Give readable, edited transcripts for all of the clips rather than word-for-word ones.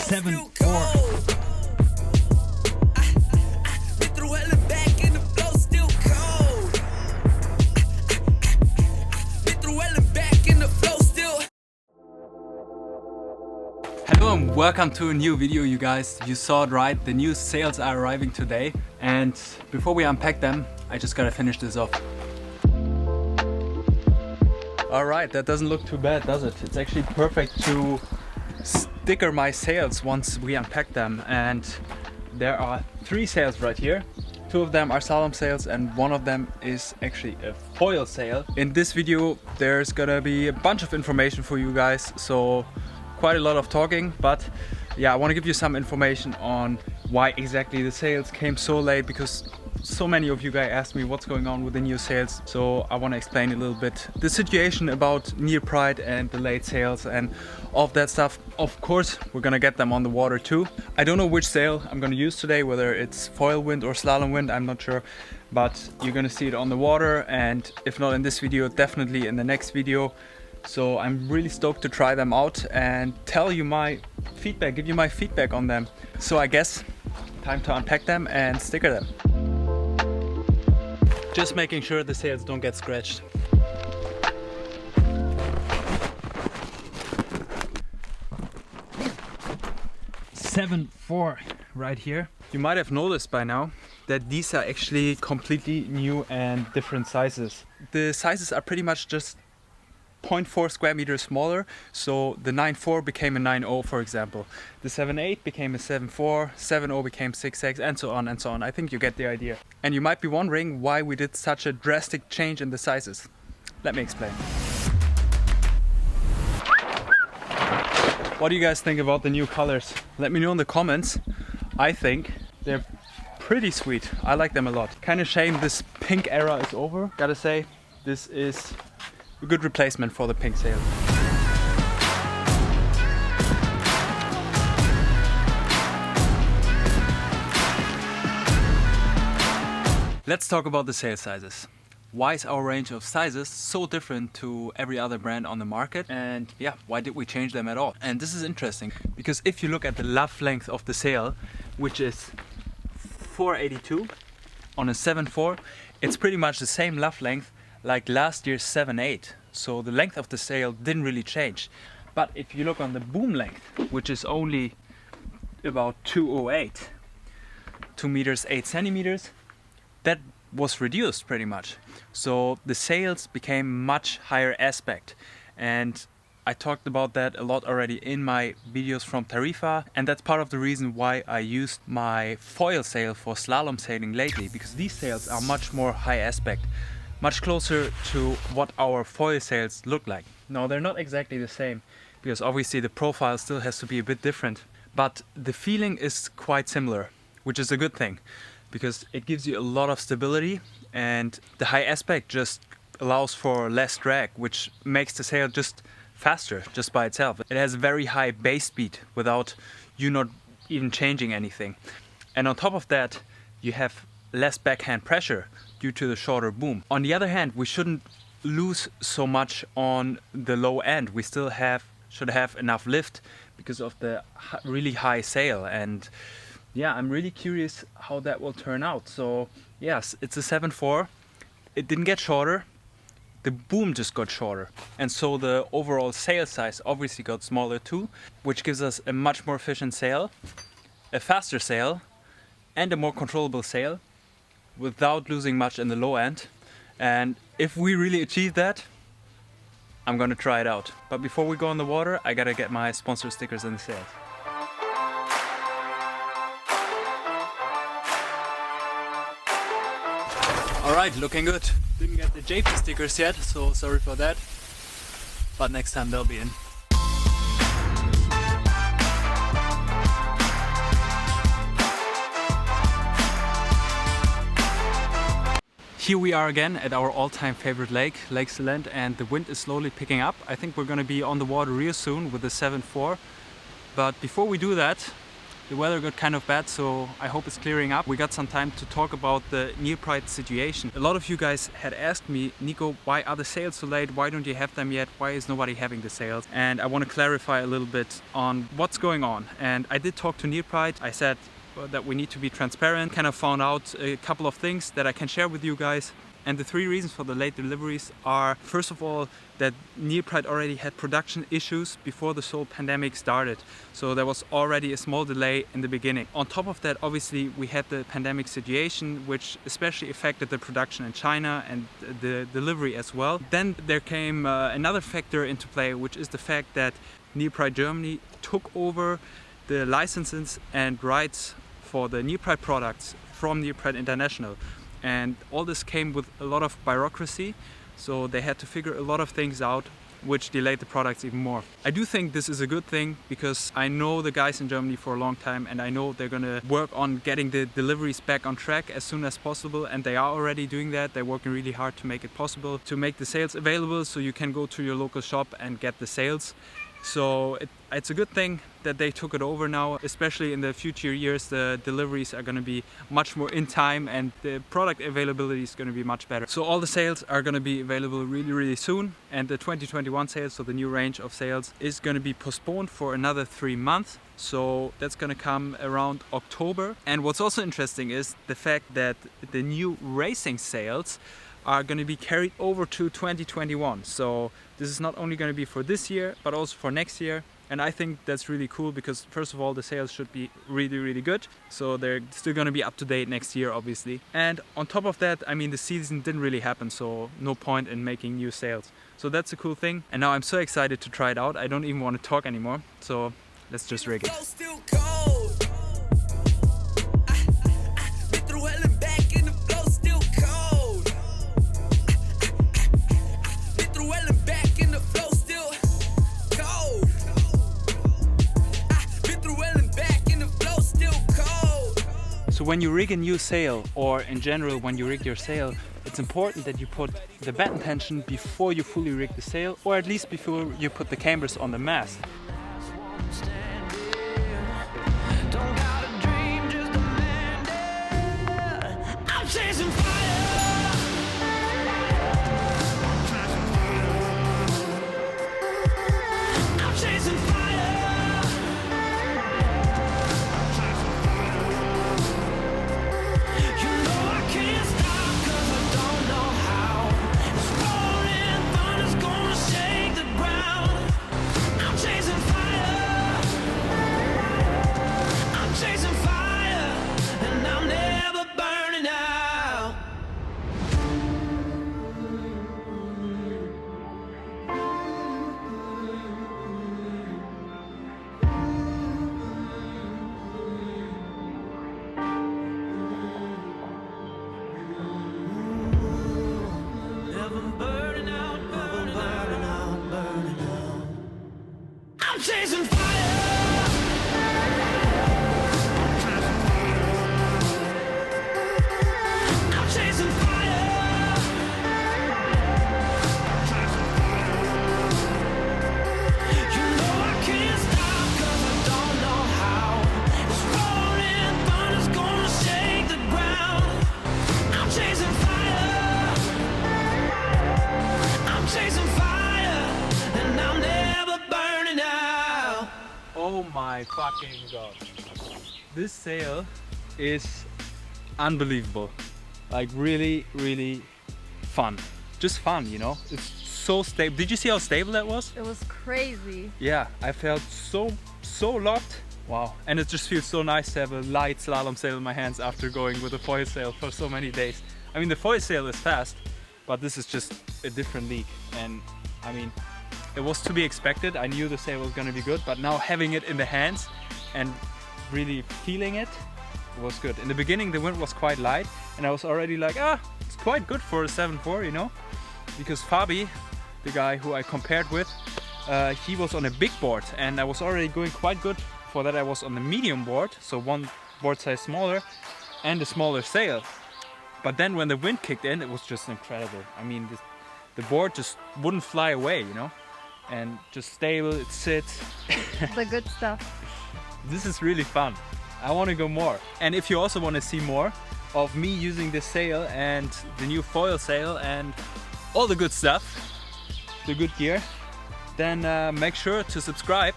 7.4. Hello and welcome to a new video, you guys. You saw it right, the new sails are arriving today, and before we unpack them, I just gotta finish this off. Alright, that doesn't look too bad, does it? It's actually perfect to sticker my sails once we unpack them, and there are 3 sails right here. 2 of them are slalom sails and 1 of them is actually a foil sail. In this video there's gonna be a bunch of information for you guys, so quite a lot of talking, but yeah, I want to give you some information on why exactly the sails came so late, because so many of you guys asked me what's going on with the new sails. So I want to explain a little bit the situation about NeilPryde and the late sails and all of that stuff. Of course, we're gonna get them on the water too. I don't know which sail I'm gonna use today, whether it's foil wind or slalom wind, I'm not sure, but you're gonna see it on the water, and if not in this video, definitely in the next video. So I'm really stoked to try them out and tell you my feedback, give you my feedback on them. So I guess time to unpack them and sticker them. Just making sure the sails don't get scratched. .4 right here. You might have noticed by now that these are actually completely new and different sizes. The sizes are pretty much just 0.4 square meters smaller, so the 9.4 became a 9.0, for example. The 7.8 became a 7.4, 7.0 became 6.6, and so on and so on. I think you get the idea. And you might be wondering why we did such a drastic change in the sizes. Let me explain. What do you guys think about the new colors? Let me know in the comments. I think they're pretty sweet. I like them a lot. Kind of shame this pink era is over. Gotta say, this is a good replacement for the pink sail. Let's talk about the sail sizes. Why is our range of sizes so different to every other brand on the market? And yeah, why did we change them at all? And this is interesting because if you look at the luff length of the sail, which is 482 on a 7.4, it's pretty much the same luff length like last year's 7.8. So the length of the sail didn't really change. But if you look on the boom length, which is only about 208, 2 meters 8 centimeters, that was reduced pretty much. So the sails became much higher aspect, and I talked about that a lot already in my videos from Tarifa, and that's part of the reason why I used my foil sail for slalom sailing lately, because these sails are much more high aspect, much closer to what our foil sails look like. Now they're not exactly the same, because obviously the profile still has to be a bit different, but the feeling is quite similar, which is a good thing, because it gives you a lot of stability, and the high aspect just allows for less drag, which makes the sail just faster just by itself. It has very high base speed without you not even changing anything. And on top of that, you have less backhand pressure due to the shorter boom. On the other hand, we shouldn't lose so much on the low end. We still should have enough lift because of the really high sail, and yeah, I'm really curious how that will turn out. So yes, it's a 7.4. It didn't get shorter, the boom just got shorter, and so the overall sail size obviously got smaller too, which gives us a much more efficient sail, a faster sail, and a more controllable sail without losing much in the low end. And if we really achieve that, I'm gonna try it out. But before we go on the water, I gotta get my sponsor stickers in the sails. Alright, looking good. Didn't get the JP stickers yet, so sorry for that. But next time they'll be in. Here we are again at our all-time favorite lake, Lake Salent, and the wind is slowly picking up. I think we're gonna be on the water real soon with the 7.4. But before we do that, The weather got kind of bad, so I hope it's clearing up. We got some time to talk about the NeilPryde situation. A lot of you guys had asked me, Nico, why are the sales so late? Why don't you have them yet? Why is nobody having the sales? And I want to clarify a little bit on what's going on. And I did talk to NeilPryde. I said that we need to be transparent, kind of found out a couple of things that I can share with you guys. And the 3 reasons for the late deliveries are, first of all, that NeilPryde already had production issues before this whole pandemic started. So there was already a small delay in the beginning. On top of that, obviously, we had the pandemic situation, which especially affected the production in China and the delivery as well. Then there came another factor into play, which is the fact that NeilPryde Germany took over the licenses and rights for the NeilPryde products from NeilPryde International. And all this came with a lot of bureaucracy, so they had to figure a lot of things out, which delayed the products even more. I do think this is a good thing because I know the guys in Germany for a long time, and I know they're gonna work on getting the deliveries back on track as soon as possible, and they are already doing that. They're working really hard to make it possible, to make the sales available so you can go to your local shop and get the sales. So it's a good thing that they took it over now, especially in the future years. The deliveries are going to be much more in time and the product availability is going to be much better. So all the sales are going to be available really soon, and the 2021 sales, so the new range of sales, is going to be postponed for another 3 months. So that's going to come around October. And what's also interesting is the fact that the new racing sales are going to be carried over to 2021. So this is not only going to be for this year, but also for next year. And I think that's really cool because, first of all, the sales should be really good. So they're still going to be up to date next year, obviously. And on top of that, I mean, the season didn't really happen, so no point in making new sales. So that's a cool thing. And now I'm so excited to try it out. I don't even want to talk anymore. So let's just rig it. So when you rig a new sail, or in general when you rig your sail, it's important that you put the batten tension before you fully rig the sail, or at least before you put the cambers on the mast. Oh my fucking god. This sail is unbelievable. Like really fun. Just fun, you know? It's so stable. Did you see how stable that was? It was crazy. Yeah, I felt so locked. Wow. And it just feels so nice to have a light slalom sail in my hands after going with a foil sail for so many days. I mean, the foil sail is fast, but this is just a different league. And I mean, it was to be expected. I knew the sail was going to be good, but now having it in the hands and really feeling it was good. In the beginning, the wind was quite light, and I was already like, it's quite good for a 7.4, you know? Because Fabi, the guy who I compared with, he was on a big board, and I was already going quite good for that. I was on the medium board, so one board size smaller, and a smaller sail. But then when the wind kicked in, it was just incredible. I mean, the board just wouldn't fly away, you know? And just stable, it sits. The good stuff. This is really fun. I want to go more. And if you also want to see more of me using this sail and the new foil sail and all the good stuff, the good gear, then make sure to subscribe,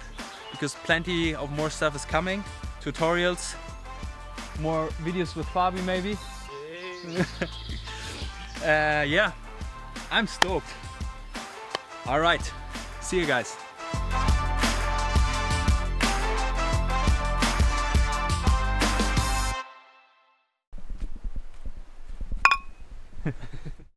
because plenty of more stuff is coming. Tutorials, more videos with Fabi maybe. Yeah, I'm stoked. All right, see you guys.